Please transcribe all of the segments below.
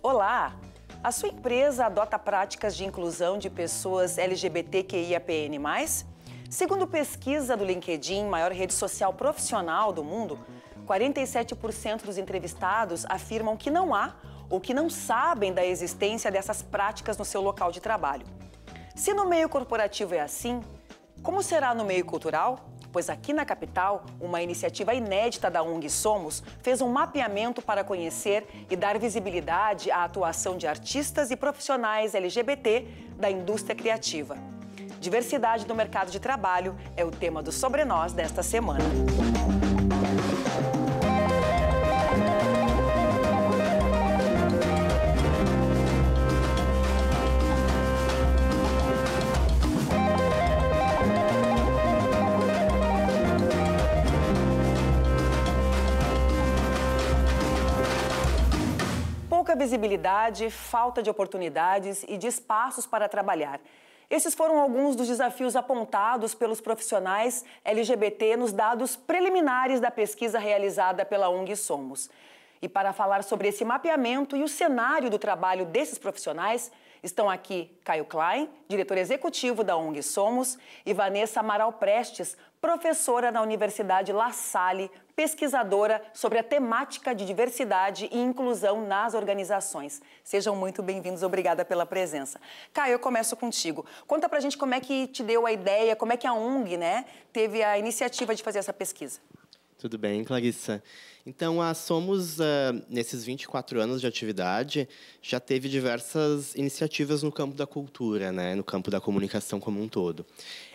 Olá! A sua empresa adota práticas de inclusão de pessoas LGBTQIAPN+. Segundo pesquisa do LinkedIn, maior rede social profissional do mundo, 47% dos entrevistados afirmam que não há ou que não sabem da existência dessas práticas no seu local de trabalho. Se no meio corporativo é assim, como será no meio cultural? Pois aqui na capital, uma iniciativa inédita da ONG Somos fez um mapeamento para conhecer e dar visibilidade à atuação de artistas e profissionais LGBT da indústria criativa. Diversidade no mercado de trabalho é o tema do Sobre Nós desta semana. Pouca visibilidade, falta de oportunidades e de espaços para trabalhar. Esses foram alguns dos desafios apontados pelos profissionais LGBT nos dados preliminares da pesquisa realizada pela ONG Somos. E para falar sobre esse mapeamento e o cenário do trabalho desses profissionais, estão aqui Caio Klein, diretor executivo da ONG Somos, e Vanessa Amaral Prestes, professora na Universidade La Salle, pesquisadora sobre a temática de diversidade e inclusão nas organizações. Sejam muito bem-vindos, obrigada pela presença. Caio, eu começo contigo. Conta pra gente como é que te deu a ideia, como é que a ONG, teve a iniciativa de fazer essa pesquisa. Tudo bem, Clarissa? Então, a Somos, nesses 24 anos de atividade, já teve diversas iniciativas no campo da cultura, no campo da comunicação como um todo.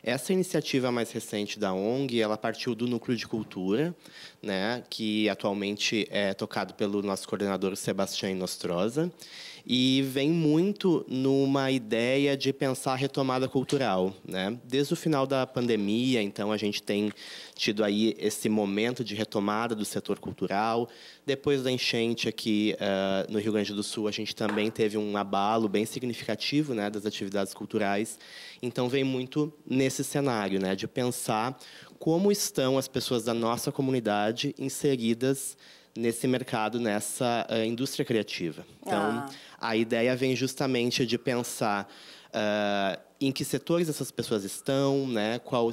Essa iniciativa mais recente da ONG, ela partiu do Núcleo de Cultura, que atualmente é tocado pelo nosso coordenador Sebastião Nostroza, e vem muito numa ideia de pensar a retomada cultural. Desde o final da pandemia, então, a gente tem tido aí esse momento de retomada do setor cultural. Depois da enchente aqui no Rio Grande do Sul, a gente também teve um abalo bem significativo das atividades culturais. Então, vem muito nesse cenário, de pensar como estão as pessoas da nossa comunidade inseridas nesse mercado, nessa indústria criativa. Então, a ideia vem justamente de pensar em que setores essas pessoas estão,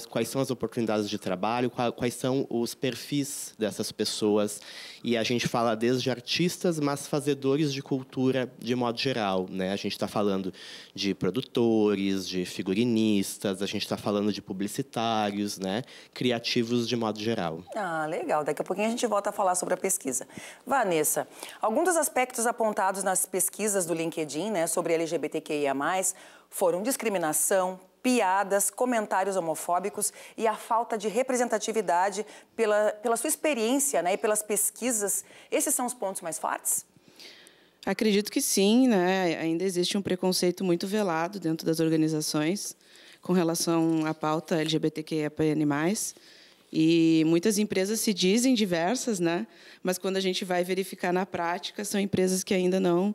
quais são as oportunidades de trabalho, quais são os perfis dessas pessoas. E a gente fala desde artistas, mas fazedores de cultura de modo geral. A gente está falando de produtores, de figurinistas, a gente está falando de publicitários, criativos de modo geral. Ah, legal. Daqui a pouquinho a gente volta a falar sobre a pesquisa. Vanessa, alguns dos aspectos apontados nas pesquisas do LinkedIn, sobre LGBTQIA+, foram discriminação, piadas, comentários homofóbicos e a falta de representatividade pela sua experiência e pelas pesquisas. Esses são os pontos mais fortes? Acredito que sim, ainda existe um preconceito muito velado dentro das organizações com relação à pauta LGBTQIAPN+. E muitas empresas se dizem diversas, mas quando a gente vai verificar na prática, são empresas que ainda não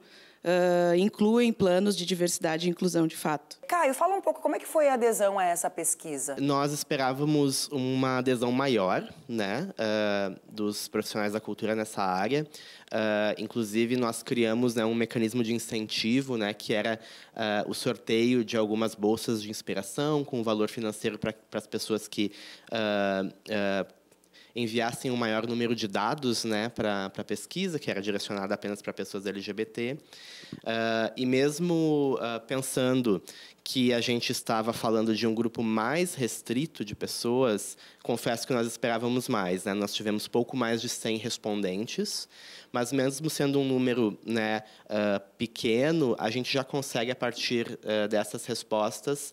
incluem planos de diversidade e inclusão de fato. Caio, fala um pouco como é que foi a adesão a essa pesquisa. Nós esperávamos uma adesão maior, dos profissionais da cultura nessa área. Inclusive, nós criamos um mecanismo de incentivo, que era o sorteio de algumas bolsas de inspiração com valor financeiro para as pessoas que enviassem um maior número de dados para a pesquisa, que era direcionada apenas para pessoas LGBT. E mesmo pensando que a gente estava falando de um grupo mais restrito de pessoas, confesso que nós esperávamos mais. Nós tivemos pouco mais de 100 respondentes, mas mesmo sendo um número pequeno, a gente já consegue, a partir dessas respostas,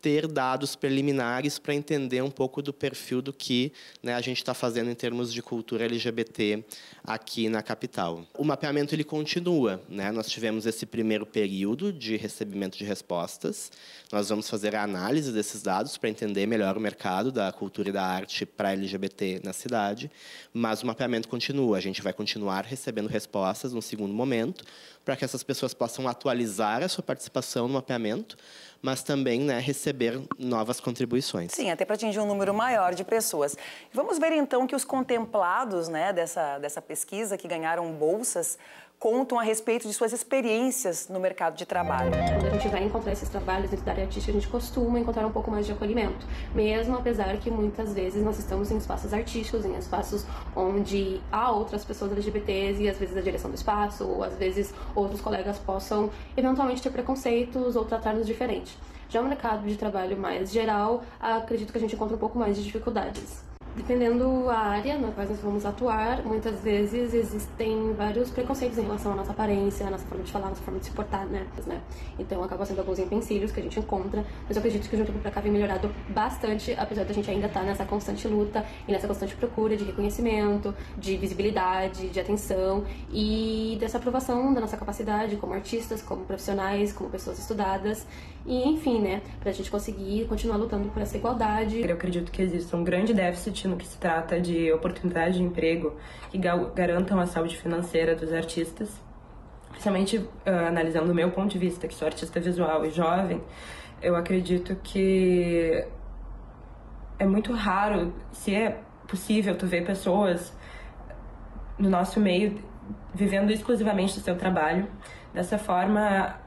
ter dados preliminares para entender um pouco do perfil do que a gente está fazendo em termos de cultura LGBT aqui na capital. O mapeamento ele continua. Nós tivemos esse primeiro período de recebimento de respostas. Nós vamos fazer a análise desses dados para entender melhor o mercado da cultura e da arte para LGBT na cidade, mas o mapeamento continua. A gente vai continuar recebendo respostas no segundo momento, para que essas pessoas possam atualizar a sua participação no mapeamento, mas também receber novas contribuições. Sim, até para atingir um número maior de pessoas. Vamos ver, então, que os contemplados dessa pesquisa, que ganharam bolsas, contam a respeito de suas experiências no mercado de trabalho. Quando a gente vai encontrar esses trabalhos dentro da área artística, a gente costuma encontrar um pouco mais de acolhimento, mesmo apesar que muitas vezes nós estamos em espaços artísticos, em espaços onde há outras pessoas LGBTs e às vezes a direção do espaço, ou às vezes outros colegas possam eventualmente ter preconceitos ou tratar-nos diferente. Já no mercado de trabalho mais geral, acredito que a gente encontra um pouco mais de dificuldades. Dependendo da área na qual nós vamos atuar, muitas vezes existem vários preconceitos em relação à nossa aparência, à nossa forma de falar, à nossa forma de se portar, né? Então, acaba sendo alguns empecilhos que a gente encontra, mas eu acredito que de um tempo pra cá vem melhorado bastante, apesar da gente ainda estar nessa constante luta e nessa constante procura de reconhecimento, de visibilidade, de atenção e dessa aprovação da nossa capacidade como artistas, como profissionais, como pessoas estudadas e, enfim, né? Pra gente conseguir continuar lutando por essa igualdade. Eu acredito que existe um grande déficit no que se trata de oportunidades de emprego que garantam a saúde financeira dos artistas. Principalmente analisando o meu ponto de vista, que sou artista visual e jovem, eu acredito que é muito raro, se é possível, tu ver pessoas no nosso meio vivendo exclusivamente do seu trabalho. Dessa forma,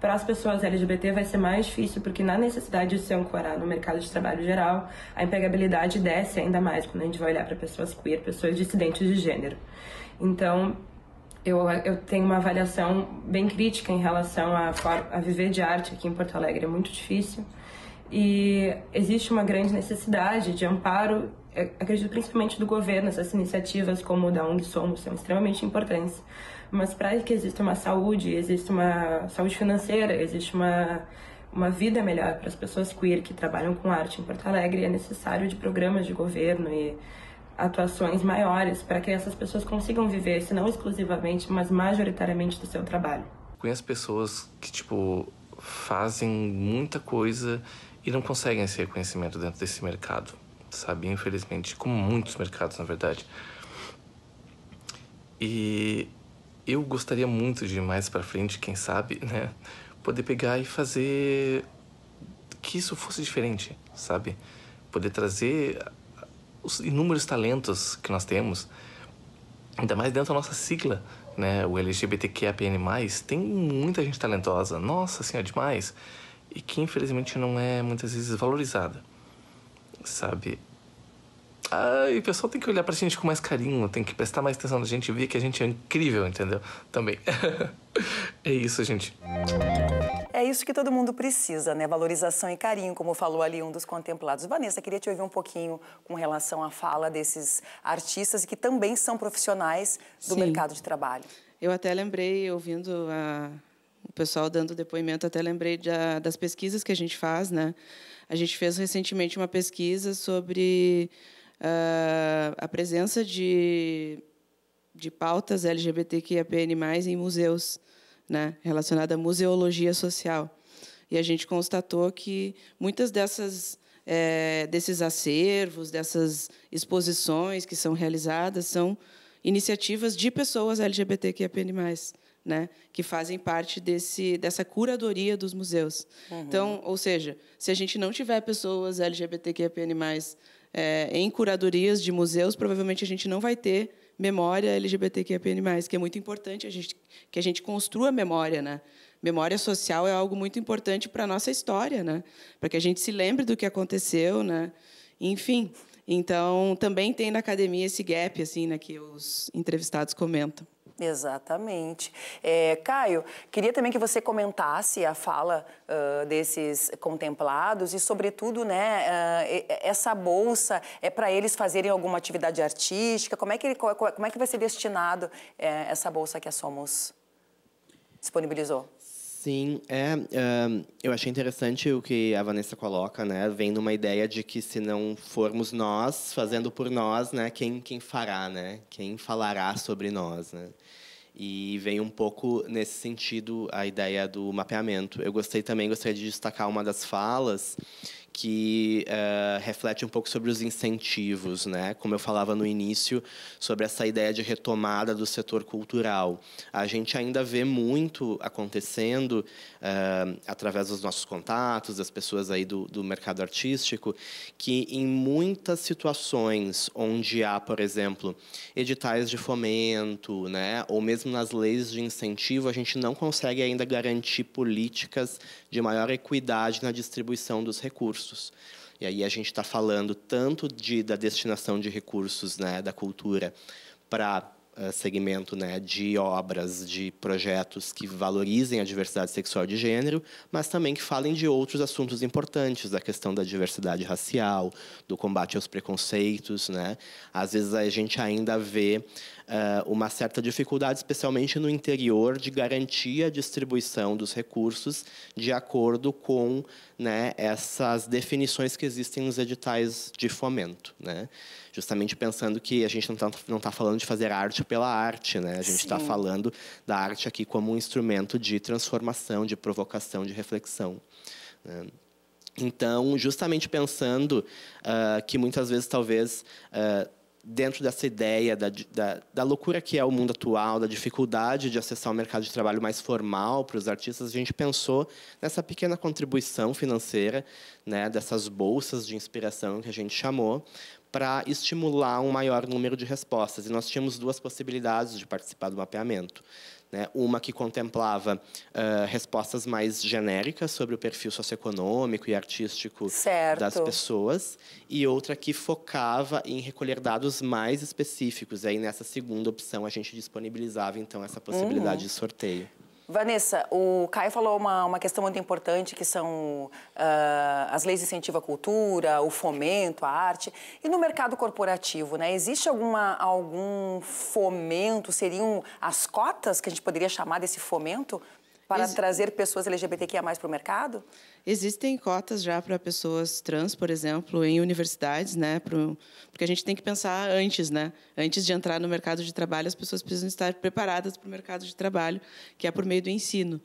para as pessoas LGBT vai ser mais difícil, porque na necessidade de se ancorar no mercado de trabalho geral, a empregabilidade desce ainda mais quando a gente vai olhar para pessoas queer, pessoas dissidentes de gênero. Então, eu tenho uma avaliação bem crítica em relação a viver de arte aqui em Porto Alegre. É muito difícil e existe uma grande necessidade de amparo, acredito principalmente do governo. Essas iniciativas como o da ONG Somos são extremamente importantes, mas para que exista uma saúde, existe uma saúde financeira, existe uma vida melhor para as pessoas queer que trabalham com arte em Porto Alegre, é necessário de programas de governo e atuações maiores para que essas pessoas consigam viver, se não exclusivamente, mas majoritariamente do seu trabalho. Conheço pessoas que, fazem muita coisa e não conseguem esse reconhecimento dentro desse mercado, sabe? Infelizmente, como muitos mercados, na verdade. E eu gostaria muito de mais pra frente, quem sabe, né? Poder pegar e fazer que isso fosse diferente, sabe? Poder trazer os inúmeros talentos que nós temos, ainda mais dentro da nossa sigla, né? O LGBTQIAPN+, tem muita gente talentosa, nossa senhora, demais, e que infelizmente não é muitas vezes valorizada, sabe? E o pessoal tem que olhar pra gente com mais carinho, tem que prestar mais atenção na gente e ver que a gente é incrível, entendeu? Também. É isso, gente. É isso que todo mundo precisa, né? Valorização e carinho, como falou ali um dos contemplados. Vanessa, queria te ouvir um pouquinho com relação à fala desses artistas que também são profissionais do mercado de trabalho. Eu até lembrei, ouvindo o pessoal dando depoimento, até lembrei das pesquisas que a gente faz, né? A gente fez recentemente uma pesquisa sobre a presença de pautas LGBTQIAPN+, em museus, né, relacionada à museologia social. E a gente constatou que muitas desses acervos, dessas exposições que são realizadas, são iniciativas de pessoas LGBTQIAPN+, né, que fazem parte dessa curadoria dos museus. Uhum. Então, ou seja, se a gente não tiver pessoas LGBTQIAPN+, em curadorias de museus, provavelmente a gente não vai ter memória LGBTQIAPN+, que é muito importante que a gente construa memória, né? Memória social é algo muito importante para a nossa história, né? Para que a gente se lembre do que aconteceu, né? Enfim, então também tem na academia esse gap, assim, né, que os entrevistados comentam. Exatamente. Caio, queria também que você comentasse a fala desses contemplados e, sobretudo, né, essa bolsa é para eles fazerem alguma atividade artística? Como é que vai ser destinado essa bolsa que a Somos disponibilizou? Sim, eu achei interessante o que a Vanessa coloca, né? Vem numa ideia de que se não formos nós fazendo por nós, né, quem fará, né? Quem falará sobre nós, né? E vem um pouco nesse sentido a ideia do mapeamento. Eu gostaria de destacar uma das falas que reflete um pouco sobre os incentivos, né? Como eu falava no início, sobre essa ideia de retomada do setor cultural. A gente ainda vê muito acontecendo, através dos nossos contatos, das pessoas aí do mercado artístico, que em muitas situações onde há, por exemplo, editais de fomento, né? Ou mesmo nas leis de incentivo, a gente não consegue ainda garantir políticas de maior equidade na distribuição dos recursos. E aí a gente está falando tanto da destinação de recursos, né, da cultura para segmento, né, de obras, de projetos que valorizem a diversidade sexual de gênero, mas também que falem de outros assuntos importantes, da questão da diversidade racial, do combate aos preconceitos, né? Às vezes a gente ainda vê uma certa dificuldade, especialmente no interior, de garantir a distribuição dos recursos de acordo com, né, essas definições que existem nos editais de fomento, né? Justamente pensando que a gente não está falando de fazer arte pela arte, né? A gente está falando da arte aqui como um instrumento de transformação, de provocação, de reflexão, né? Então, justamente pensando que muitas vezes, talvez, dentro dessa ideia da loucura que é o mundo atual, da dificuldade de acessar o mercado de trabalho mais formal para os artistas, a gente pensou nessa pequena contribuição financeira, né, dessas bolsas de inspiração que a gente chamou, para estimular um maior número de respostas. E nós tínhamos duas possibilidades de participar do mapeamento, né? Uma que contemplava respostas mais genéricas sobre o perfil socioeconômico e artístico das pessoas, e outra que focava em recolher dados mais específicos. E aí, nessa segunda opção, a gente disponibilizava, então, essa possibilidade de sorteio. Vanessa, o Caio falou uma questão muito importante, que são as leis de incentivo à cultura, o fomento, a arte. E no mercado corporativo, né, existe algum fomento, seriam as cotas que a gente poderia chamar desse fomento para trazer pessoas LGBTQIA+ para o mercado? Existem cotas já para pessoas trans, por exemplo, em universidades, né? Porque a gente tem que pensar antes, né? Antes de entrar no mercado de trabalho, as pessoas precisam estar preparadas para o mercado de trabalho, que é por meio do ensino.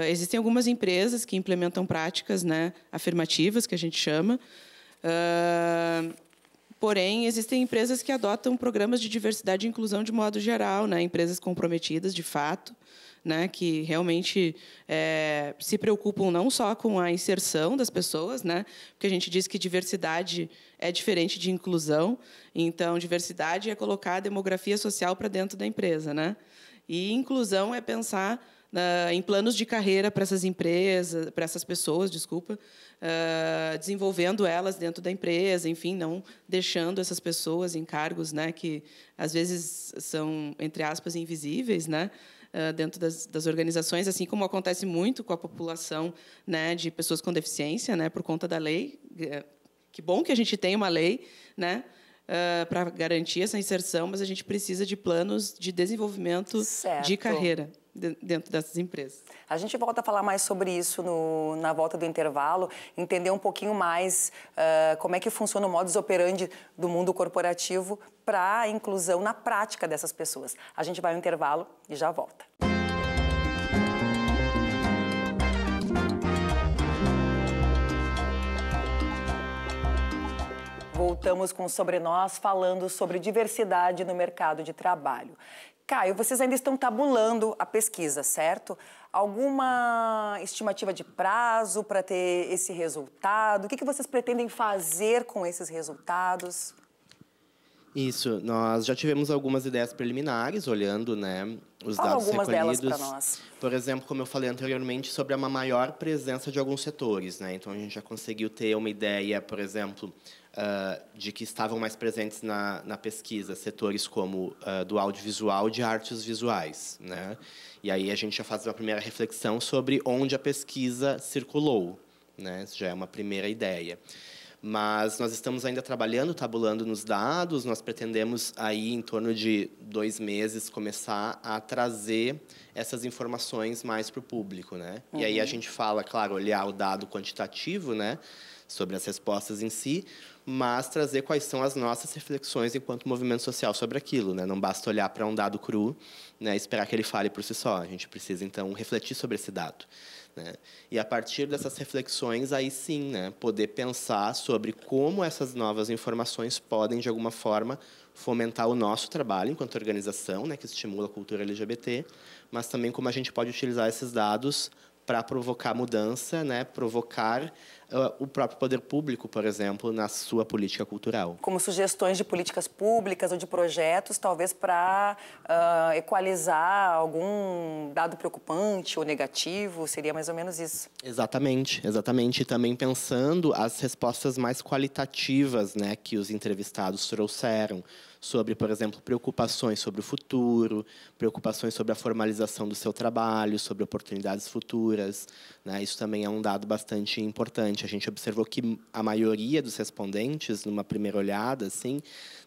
Existem algumas empresas que implementam práticas, né, afirmativas, que a gente chama. Porém, existem empresas que adotam programas de diversidade e inclusão de modo geral, né? Empresas comprometidas, de fato, né, que realmente se preocupam não só com a inserção das pessoas, né, porque a gente diz que diversidade é diferente de inclusão. Então, diversidade é colocar a demografia social para dentro da empresa, né? E inclusão é pensar em planos de carreira para essas empresas, para essas pessoas, desenvolvendo elas dentro da empresa, enfim, não deixando essas pessoas em cargos, né, que às vezes são, entre aspas, invisíveis, né, dentro das organizações, assim como acontece muito com a população, né, de pessoas com deficiência, né, por conta da lei. Que bom que a gente tem uma lei, né, para garantir essa inserção, mas a gente precisa de planos de desenvolvimento de carreira dentro dessas empresas. A gente volta a falar mais sobre isso na volta do intervalo, entender um pouquinho mais como é que funciona o modus operandi do mundo corporativo para a inclusão na prática dessas pessoas. A gente vai ao intervalo e já volta. Voltamos com Sobre Nós, falando sobre diversidade no mercado de trabalho. Caio, vocês ainda estão tabulando a pesquisa, certo? Alguma estimativa de prazo para ter esse resultado? O que vocês pretendem fazer com esses resultados? Isso, nós já tivemos algumas ideias preliminares, olhando, né, os dados algumas recolhidos. delas para nós. Por exemplo, como eu falei anteriormente, sobre uma maior presença de alguns setores, né? Então, a gente já conseguiu ter uma ideia, por exemplo, de que estavam mais presentes na pesquisa setores como do audiovisual e de artes visuais, né? E aí a gente já faz uma primeira reflexão sobre onde a pesquisa circulou, né? Isso já é uma primeira ideia. Mas nós estamos ainda trabalhando, tabulando nos dados. Nós pretendemos, aí, em torno de 2 meses, começar a trazer essas informações mais para o público, né? E aí a gente fala, claro, olhar o dado quantitativo, né, sobre as respostas em si, mas trazer quais são as nossas reflexões enquanto movimento social sobre aquilo, né? Não basta olhar para um dado cru, né, e esperar que ele fale por si só. A gente precisa, então, refletir sobre esse dado, né? E, a partir dessas reflexões, aí sim, né, poder pensar sobre como essas novas informações podem, de alguma forma, fomentar o nosso trabalho enquanto organização, né, que estimula a cultura LGBT, mas também como a gente pode utilizar esses dados para provocar mudança, né, provocar o próprio poder público, por exemplo, na sua política cultural. Como sugestões de políticas públicas ou de projetos, talvez para equalizar algum dado preocupante ou negativo, seria mais ou menos isso. Exatamente, exatamente. E também pensando as respostas mais qualitativas, né, que os entrevistados trouxeram sobre, por exemplo, preocupações sobre o futuro, preocupações sobre a formalização do seu trabalho, sobre oportunidades futuras, né? Isso também é um dado bastante importante. A gente observou que a maioria dos respondentes, numa primeira olhada, assim,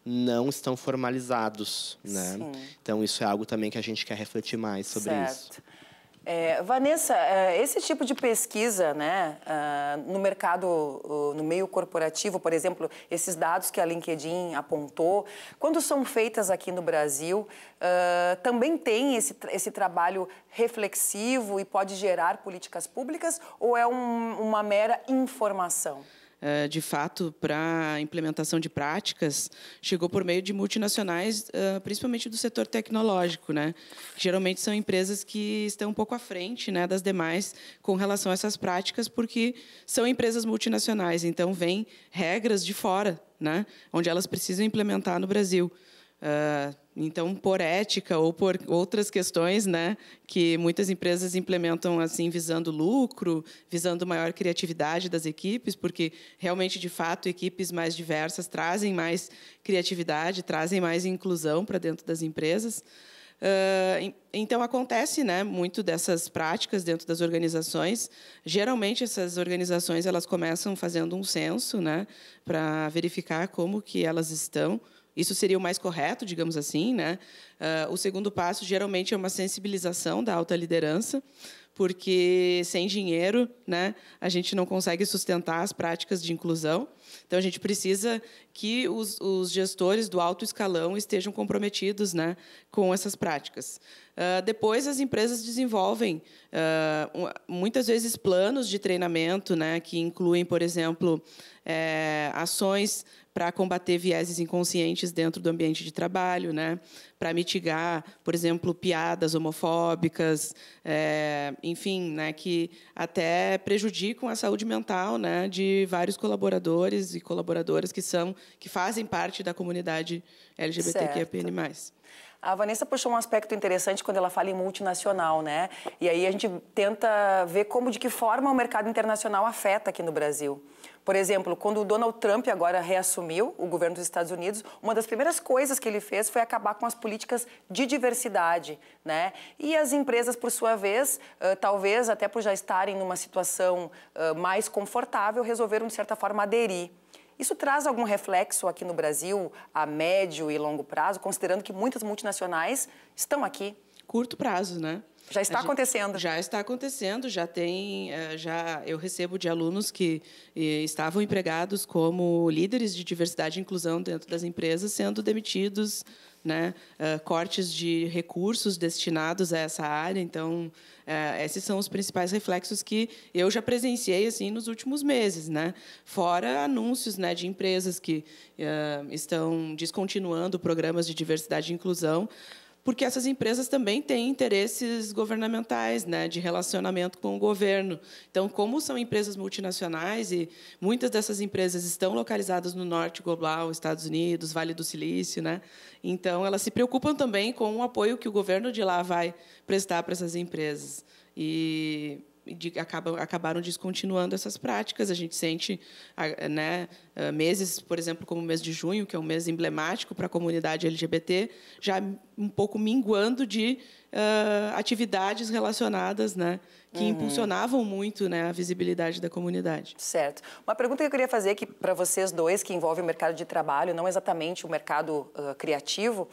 não estão formalizados, né? Sim. Então, isso é algo também que a gente quer refletir mais sobre isso. Vanessa, esse tipo de pesquisa, né, no mercado, no meio corporativo, por exemplo, esses dados que a LinkedIn apontou, quando são feitas aqui no Brasil, também tem esse trabalho reflexivo e pode gerar políticas públicas ou é uma mera informação? De fato, para a implementação de práticas, chegou por meio de multinacionais, principalmente do setor tecnológico, né? Que geralmente são empresas que estão um pouco à frente, né, das demais com relação a essas práticas, porque são empresas multinacionais, então vêm regras de fora, né, onde elas precisam implementar no Brasil. Então, por ética ou por outras questões, né, que muitas empresas implementam assim visando lucro, visando maior criatividade das equipes, porque realmente, de fato, equipes mais diversas trazem mais criatividade, trazem mais inclusão para dentro das empresas. Então, acontece, né, muito dessas práticas dentro das organizações. Geralmente, essas organizações elas começam fazendo um censo, né, para verificar como que elas estão. Isso seria o mais correto, digamos assim, né? O segundo passo, geralmente, é uma sensibilização da alta liderança, porque sem dinheiro, né, a gente não consegue sustentar as práticas de inclusão. Então, a gente precisa que os gestores do alto escalão estejam comprometidos, né, com essas práticas. Depois, as empresas desenvolvem, muitas vezes, planos de treinamento, né, que incluem, por exemplo, ações para combater vieses inconscientes dentro do ambiente de trabalho, né, para mitigar, por exemplo, piadas homofóbicas, enfim, né, que até prejudicam a saúde mental, né, de vários colaboradores e colaboradoras que fazem parte da comunidade LGBTQIA+. A Vanessa puxou um aspecto interessante quando ela fala em multinacional, né? E aí a gente tenta ver de que forma o mercado internacional afeta aqui no Brasil. Por exemplo, quando o Donald Trump agora reassumiu o governo dos Estados Unidos, uma das primeiras coisas que ele fez foi acabar com as políticas de diversidade, né? E as empresas, por sua vez, talvez até por já estarem numa situação mais confortável, resolveram, de certa forma, aderir. Isso traz algum reflexo aqui no Brasil a médio e longo prazo, considerando que muitas multinacionais estão aqui? Curto prazo, né? Já está acontecendo? Já está acontecendo, eu recebo de alunos que estavam empregados como líderes de diversidade e inclusão dentro das empresas, sendo demitidos, né, cortes de recursos destinados a essa área. Então, esses são os principais reflexos que eu já presenciei assim nos últimos meses, né? Fora anúncios, né, de empresas que estão descontinuando programas de diversidade e inclusão, porque essas empresas também têm interesses governamentais, né, de relacionamento com o governo. Então, como são empresas multinacionais e muitas dessas empresas estão localizadas no norte global, Estados Unidos, Vale do Silício, né? Então, elas se preocupam também com o apoio que o governo de lá vai prestar para essas empresas. Acabaram descontinuando essas práticas. A gente sente, né, meses, por exemplo, como o mês de junho, que é um mês emblemático para a comunidade LGBT, já um pouco minguando de atividades relacionadas, né, que impulsionavam muito, né, a visibilidade da comunidade. Certo. Uma pergunta que eu queria fazer aqui para vocês dois, que envolve o mercado de trabalho, não exatamente o mercado criativo,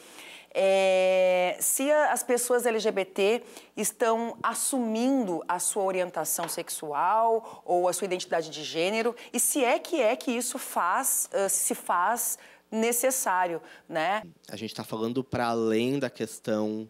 se as pessoas LGBT estão assumindo a sua orientação sexual ou a sua identidade de gênero e se é que isso se faz necessário, né? A gente está falando para além da questão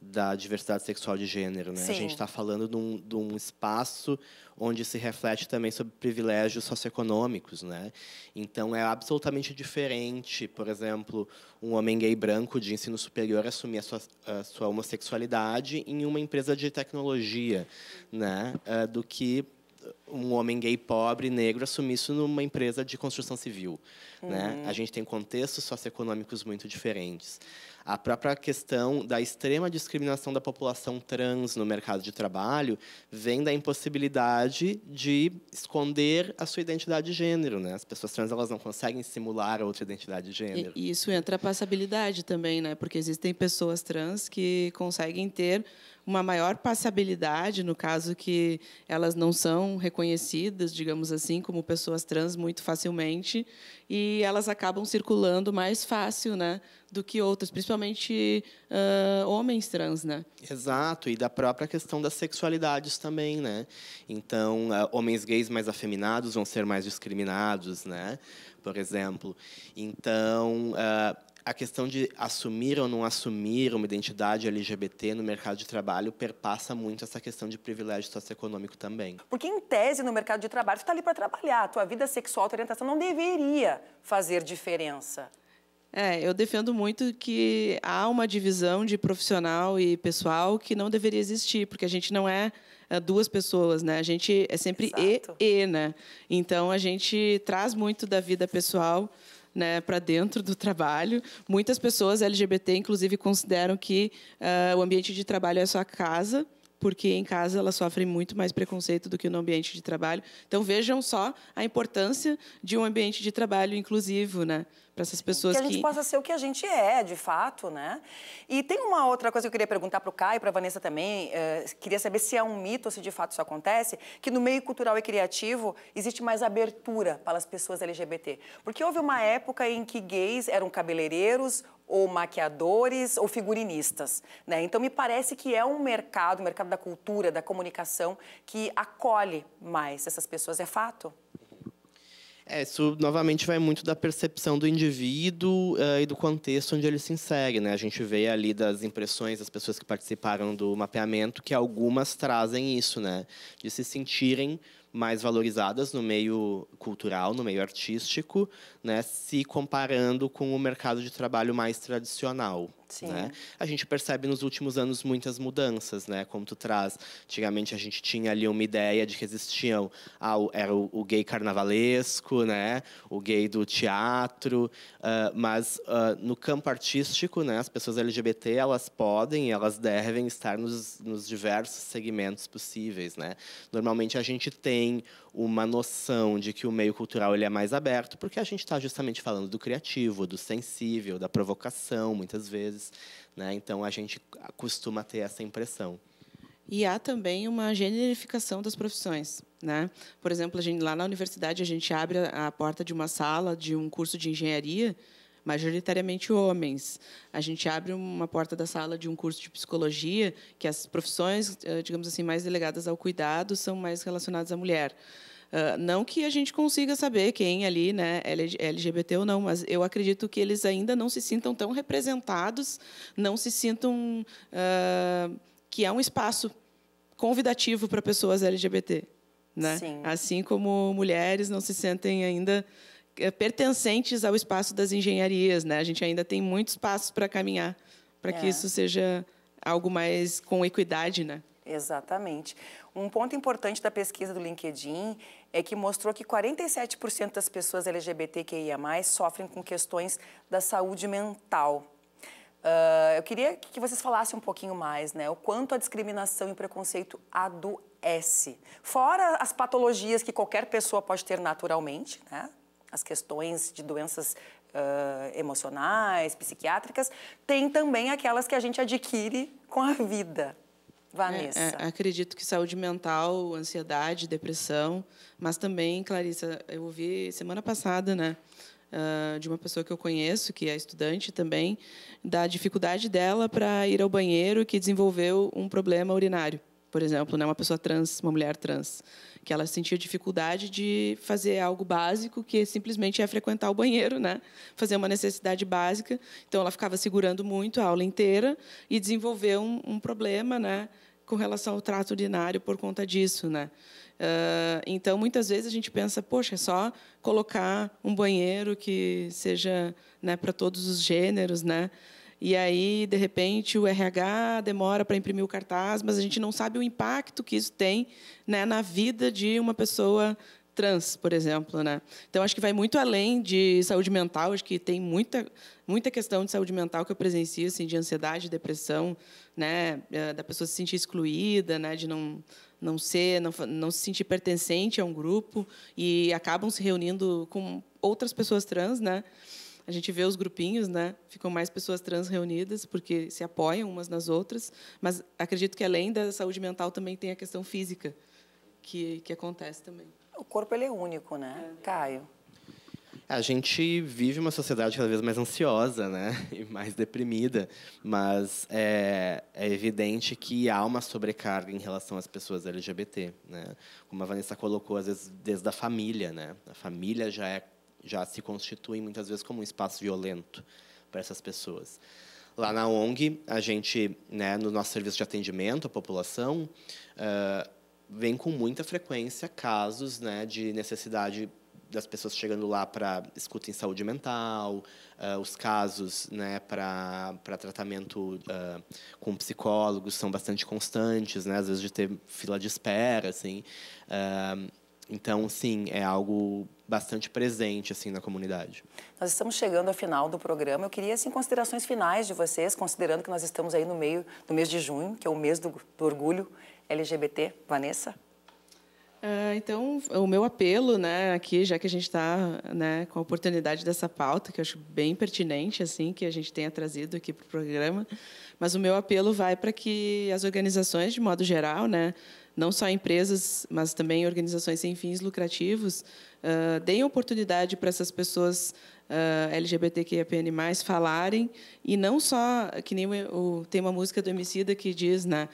da diversidade sexual de gênero, né? Sim. A gente está falando de um espaço onde se reflete também sobre privilégios socioeconômicos, né? Então, é absolutamente diferente, por exemplo, um homem gay branco de ensino superior assumir a sua homossexualidade em uma empresa de tecnologia, né? Do que um homem gay pobre, negro, assumir isso numa empresa de construção civil. Né? A gente tem contextos socioeconômicos muito diferentes. A própria questão da extrema discriminação da população trans no mercado de trabalho vem da impossibilidade de esconder a sua identidade de gênero. Né? As pessoas trans elas não conseguem simular a outra identidade de gênero. E isso entra a passabilidade também, né? Porque existem pessoas trans que conseguem ter uma maior passabilidade, no caso que elas não são reconhecidas, digamos assim, como pessoas trans muito facilmente, e elas acabam circulando mais fácil, né, do que outras, principalmente homens trans, né? Exato, e da própria questão das sexualidades também, né? Então, homens gays mais afeminados vão ser mais discriminados, né? Por exemplo. Então, a questão de assumir ou não assumir uma identidade LGBT no mercado de trabalho perpassa muito essa questão de privilégio socioeconômico também. Porque, em tese, no mercado de trabalho, você está ali para trabalhar. A tua vida sexual, a tua orientação não deveria fazer diferença. Eu defendo muito que há uma divisão de profissional e pessoal que não deveria existir, porque a gente não é duas pessoas, né? A gente é sempre e, né? Então, a gente traz muito da vida pessoal, né, para dentro do trabalho. Muitas pessoas LGBT, inclusive, consideram que o ambiente de trabalho é sua casa, porque em casa elas sofrem muito mais preconceito do que no ambiente de trabalho. Então, vejam só a importância de um ambiente de trabalho inclusivo, né, para essas pessoas que a gente possa ser o que a gente é, de fato, né? E tem uma outra coisa que eu queria perguntar para o Caio e para a Vanessa também, queria saber se é um mito ou se de fato isso acontece, que no meio cultural e criativo existe mais abertura para as pessoas LGBT. Porque houve uma época em que gays eram cabeleireiros, ou maquiadores, ou figurinistas, né? Então, me parece que é um mercado, o mercado da cultura, da comunicação, que acolhe mais essas pessoas. É fato? Isso, novamente, vai muito da percepção do indivíduo e do contexto onde ele se insere. Né? A gente vê ali das impressões das pessoas que participaram do mapeamento que algumas trazem isso, né? De se sentirem mais valorizadas no meio cultural, no meio artístico, né? Se comparando com o mercado de trabalho mais tradicional. Sim. Né? A gente percebe nos últimos anos muitas mudanças, né? Como tu traz. Antigamente a gente tinha ali uma ideia de que existiam era o gay carnavalesco, né? O gay do teatro, mas no campo artístico, né? As pessoas LGBT elas podem e elas devem estar nos diversos segmentos possíveis, né? Normalmente a gente tem uma noção de que o meio cultural ele é mais aberto, porque a gente está justamente falando do criativo, do sensível, da provocação, muitas vezes. Né? Então, a gente costuma ter essa impressão. E há também uma generificação das profissões. Né? Por exemplo, lá na universidade, a gente abre a porta de uma sala de um curso de engenharia, majoritariamente homens. A gente abre uma porta da sala de um curso de psicologia, que as profissões, digamos assim, mais delegadas ao cuidado são mais relacionadas à mulher. Não que a gente consiga saber quem ali, né, é LGBT ou não, mas eu acredito que eles ainda não se sintam tão representados, não se sintam que é um espaço convidativo para pessoas LGBT. Né? Sim. Assim como mulheres não se sentem ainda pertencentes ao espaço das engenharias, né? A gente ainda tem muitos passos para caminhar para que isso seja algo mais com equidade, né? Exatamente. Um ponto importante da pesquisa do LinkedIn é que mostrou que 47% das pessoas LGBTQIA+, sofrem com questões da saúde mental. Eu queria que vocês falassem um pouquinho mais, né? O quanto a discriminação e o preconceito adoece. Fora as patologias que qualquer pessoa pode ter naturalmente, né? As questões de doenças emocionais, psiquiátricas, tem também aquelas que a gente adquire com a vida. Vanessa. Acredito que saúde mental, ansiedade, depressão, mas também, Clarissa, eu ouvi semana passada, né, de uma pessoa que eu conheço, que é estudante também, da dificuldade dela para ir ao banheiro, que desenvolveu um problema urinário, por exemplo, né? Uma pessoa trans, uma mulher trans, que ela sentia dificuldade de fazer algo básico, que simplesmente é frequentar o banheiro, né? Fazer uma necessidade básica. Então, ela ficava segurando muito a aula inteira e desenvolveu um problema, né, com relação ao trato urinário por conta disso, né? Então, muitas vezes a gente pensa, poxa, é só colocar um banheiro que seja, né, para todos os gêneros, né? E aí, de repente, o RH demora para imprimir o cartaz, mas a gente não sabe o impacto que isso tem, né, na vida de uma pessoa trans, por exemplo, né? Então, acho que vai muito além de saúde mental. Acho que tem muita questão de saúde mental que eu presencio, assim, de ansiedade, depressão, né, da pessoa se sentir excluída, né, de não se sentir pertencente a um grupo, e acabam se reunindo com outras pessoas trans, né? A gente vê os grupinhos, né? Ficam mais pessoas trans reunidas porque se apoiam umas nas outras, mas acredito que além da saúde mental também tem a questão física que acontece também. O corpo ele é único, né, Caio? A gente vive uma sociedade cada vez mais ansiosa, né, e mais deprimida, mas é evidente que há uma sobrecarga em relação às pessoas LGBT, né? Como a Vanessa colocou, às vezes desde a família, né? A família já se constitui muitas vezes como um espaço violento para essas pessoas. Lá na ONG, a gente, né, no nosso serviço de atendimento à população, vem com muita frequência casos, né, de necessidade das pessoas chegando lá para escuta em saúde mental, os casos, né, para tratamento com psicólogos são bastante constantes, né, às vezes de ter fila de espera, assim. Então, sim, é algo bastante presente assim na comunidade. Nós estamos chegando ao final do programa. Eu queria, assim, considerações finais de vocês, considerando que nós estamos aí no meio do mês de junho, que é o mês do orgulho LGBT. Vanessa? Então, o meu apelo, né, aqui, já que a gente está, né, com a oportunidade dessa pauta, que eu acho bem pertinente, assim, que a gente tenha trazido aqui para o programa, mas o meu apelo vai para que as organizações, de modo geral, né, não só empresas, mas também organizações sem fins lucrativos, deem oportunidade para essas pessoas LGBTQIAPN+, falarem, e não só, que nem tem uma música do Emicida que diz, né,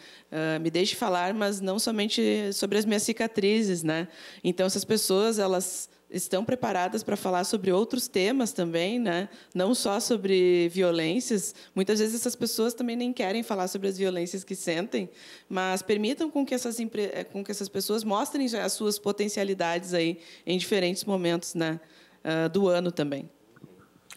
me deixe falar, mas não somente sobre as minhas cicatrizes, né? Então, essas pessoas, elas estão preparadas para falar sobre outros temas também, né? Não só sobre violências. Muitas vezes essas pessoas também nem querem falar sobre as violências que sentem, mas permitam com que essas pessoas mostrem as suas potencialidades aí em diferentes momentos, né, do ano também.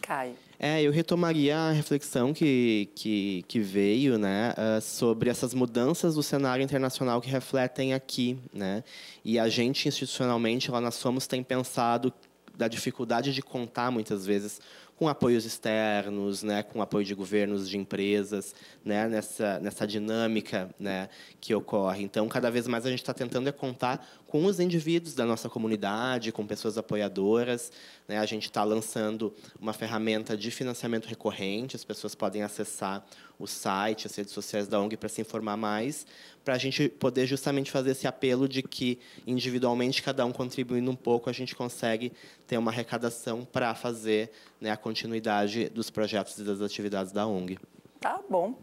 Caio. Eu retomaria a reflexão que veio, né, sobre essas mudanças do cenário internacional que refletem aqui, né? E a gente, institucionalmente, lá na Somos, tem pensado da dificuldade de contar, muitas vezes, com apoios externos, né, com apoio de governos, de empresas, né, nessa dinâmica, né, que ocorre. Então, cada vez mais a gente está tentando contar com os indivíduos da nossa comunidade, com pessoas apoiadoras, né? A gente está lançando uma ferramenta de financiamento recorrente, as pessoas podem acessar o site, as redes sociais da ONG para se informar mais, para a gente poder justamente fazer esse apelo de que, individualmente, cada um contribuindo um pouco, a gente consegue ter uma arrecadação para fazer, né, a continuidade dos projetos e das atividades da ONG. Tá bom.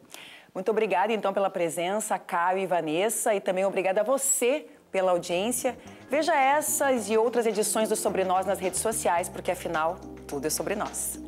Muito obrigada, então, pela presença, Caio e Vanessa, e também obrigada a você pela audiência. Veja essas e outras edições do Sobre Nós nas redes sociais, porque, afinal, tudo é sobre nós.